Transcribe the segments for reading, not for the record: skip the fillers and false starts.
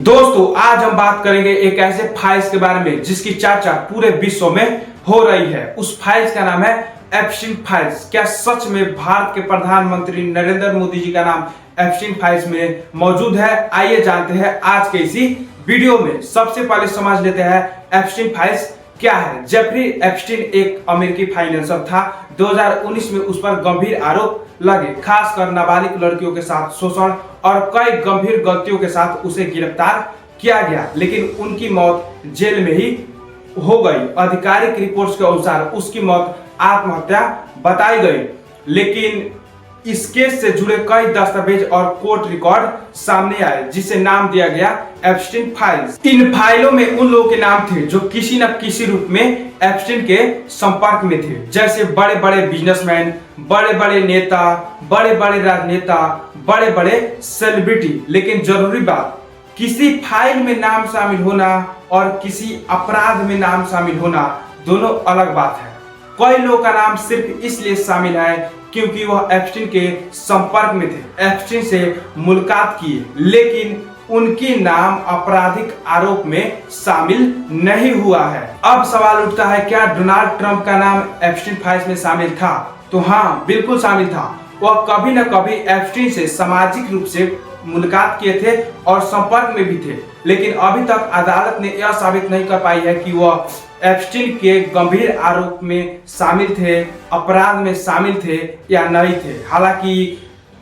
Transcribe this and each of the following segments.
दोस्तों आज हम बात करेंगे एक ऐसे फाइल्स के बारे में जिसकी चर्चा पूरे विश्व में हो रही है। उस फाइल्स का नाम है एप्स्टीन फाइल्स। क्या सच में भारत के प्रधानमंत्री नरेंद्र मोदी जी का नाम एप्स्टीन फाइल्स में मौजूद है? आइए जानते हैं आज के इसी वीडियो में। सबसे पहले समझ लेते हैं एप्स्टीन फाइल्स क्या है। जेफरी एप्स्टीन एक अमेरिकी फाइनेंसर था। 2019 में उस पर गंभीर आरोप लगे, खासकर नाबालिग लड़कियों के साथ शोषण और कई गंभीर गलतियों के साथ उसे गिरफ्तार किया गया, लेकिन उनकी मौत जेल में ही हो गई। आधिकारिक रिपोर्ट्स के अनुसार उसकी मौत आत्महत्या बताई गई, लेकिन इस केस से जुड़े कई दस्तावेज और कोर्ट रिकॉर्ड सामने आए, जिसे नाम दिया गया एप्स्टीन फाइल्स। इन फाइलों में उन लोगों के नाम थे जो किसी न किसी रूप में एप्स्टीन के संपर्क में थे, जैसे बड़े बड़े बिजनेसमैन, बड़े बड़े नेता, बड़े बड़े राजनेता, बड़े बड़े सेलिब्रिटी। लेकिन जरूरी बात, किसी फाइल में नाम शामिल होना और किसी अपराध में नाम शामिल होना दोनों अलग बात है। कई लोगों का नाम सिर्फ इसलिए शामिल है क्योंकि वह एप्स्टीन के संपर्क में थे, एप्स्टीन से मुलाकात किए, लेकिन उनकी नाम आपराधिक आरोप में शामिल नहीं हुआ है। अब सवाल उठता है, क्या डोनाल्ड ट्रंप का नाम एप्स्टीन फाइल्स में शामिल था? तो हाँ, बिल्कुल शामिल था। वह कभी न कभी एप्स्टीन से सामाजिक रूप से मुलाकात किए थे और संपर्क में भी थे, लेकिन अभी तक अदालत ने यह साबित नहीं कर पाई है कि वह एप्स्टीन के गंभीर आरोप में शामिल थे, अपराध में शामिल थे या नहीं थे। हालांकि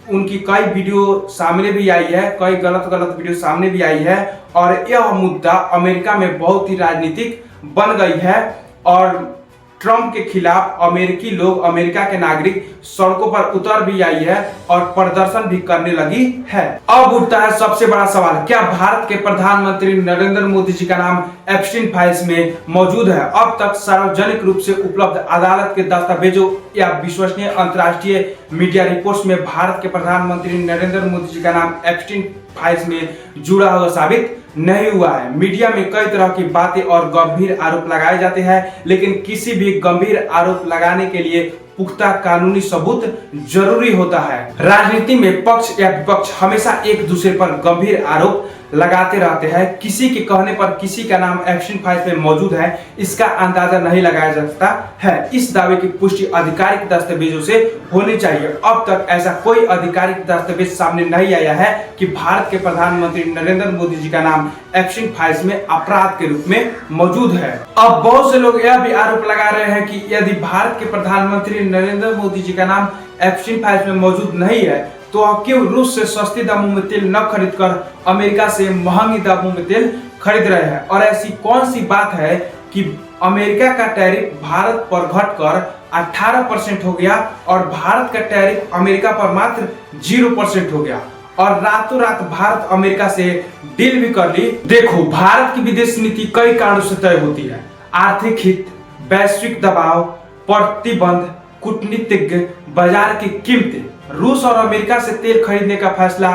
उनकी कई वीडियो सामने भी आई है, कई गलत वीडियो सामने भी आई है, और यह मुद्दा अमेरिका में बहुत ही राजनीतिक बन गई है और ट्रंप के खिलाफ अमेरिकी लोग, अमेरिका के नागरिक सड़कों पर उतर भी आई है और प्रदर्शन भी करने लगी है। अब उठता है सबसे बड़ा सवाल, क्या भारत के प्रधानमंत्री नरेंद्र मोदी जी का नाम एप्स्टीन फाइल्स में मौजूद है? अब तक सार्वजनिक रूप से उपलब्ध अदालत के दस्तावेजों या विश्वसनीय अंतर्राष्ट्रीय मीडिया रिपोर्ट्स में भारत के प्रधानमंत्री नरेंद्र मोदी जी का नाम एप्स्टीन फाइल्स में जुड़ा हुआ साबित नहीं हुआ है। मीडिया में कई तरह की बातें और गंभीर आरोप लगाए जाते हैं, लेकिन किसी भी गंभीर आरोप लगाने के लिए पुख्ता कानूनी सबूत जरूरी होता है। राजनीति में पक्ष या विपक्ष हमेशा एक दूसरे पर गंभीर आरोप लगाते रहते हैं। किसी के कहने पर किसी का नाम एप्स्टीन फाइल्स में मौजूद है, इसका अंदाजा नहीं लगाया जा सकता है। इस दावे की पुष्टि आधिकारिक दस्तावेजों से होनी चाहिए। अब तक ऐसा कोई आधिकारिक दस्तावेज सामने नहीं आया है कि भारत के प्रधानमंत्री नरेंद्र मोदी जी का नाम एप्स्टीन फाइल्स में अपराध के रूप में मौजूद है। अब बहुत से लोग यह भी आरोप लगा रहे हैं कि यदि भारत के प्रधानमंत्री नरेंद्र मोदी जी का नाम एप्स्टीन फाइल्स में मौजूद नहीं है, तो क्यों रूस से सस्ती दामों में तेल न खरीदकर अमेरिका से महंगी दामों में तेल खरीद रहे हैं? और ऐसी कौन सी बात है कि अमेरिका का टैरिफ भारत पर घटकर 18% हो गया और भारत का टैरिफ अमेरिका पर मात्र 0% हो गया और रातों रात भारत अमेरिका से डील भी कर ली? देखो, भारत की विदेश नीति कई कारणों से तय होती है। आर्थिक हित, वैश्विक दबाव, प्रतिबंध, कूटनीतिज्ञ, बाजार की कीमतें। रूस और अमेरिका से तेल खरीदने का फैसला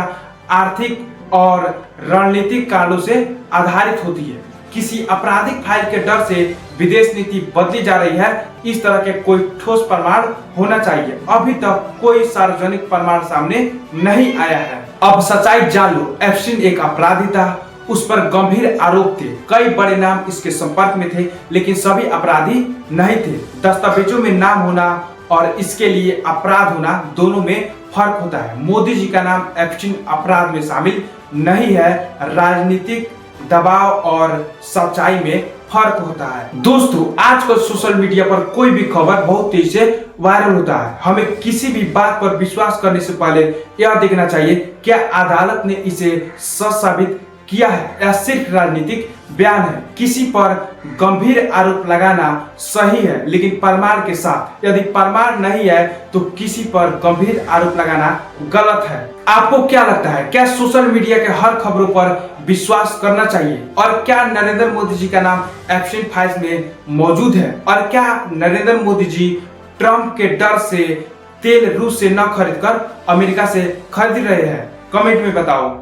आर्थिक और रणनीतिक कारणों से आधारित होती है। किसी आपराधिक फाइल के डर से विदेश नीति बदली जा रही है, इस तरह के कोई ठोस प्रमाण होना चाहिए। अभी तक कोई सार्वजनिक प्रमाण सामने नहीं आया है। अब सच्चाई जान लो, एप्स्टीन एक अपराधी था, उस पर गंभीर आरोप थे, कई बड़े नाम इसके संपर्क में थे, लेकिन सभी अपराधी नहीं थे। दस्तावेजों में नाम होना और इसके लिए अपराध होना, दोनों में फर्क होता है। मोदी जी का नाम एप्स्टीन अपराध में शामिल नहीं है। राजनीतिक दबाव और सच्चाई में फर्क होता है। दोस्तों, आजकल सोशल मीडिया पर कोई भी खबर बहुत तेजी से वायरल होता है। हमें किसी भी बात पर विश्वास करने से पहले यह देखना चाहिए क्या अदालत ने इसे सच साबित किया है या सिर्फ राजनीतिक बयान है। किसी पर गंभीर आरोप लगाना सही है, लेकिन प्रमाण के साथ। यदि प्रमाण नहीं है तो किसी पर गंभीर आरोप लगाना गलत है। आपको क्या लगता है, क्या सोशल मीडिया के हर खबरों पर विश्वास करना चाहिए? और क्या नरेंद्र मोदी जी का नाम एप्स्टीन फाइल्स में मौजूद है? और क्या नरेंद्र मोदी जी ट्रंप के डर से तेल रूस से न खरीदकर अमेरिका से खरीद रहे हैं? कमेंट में बताओ।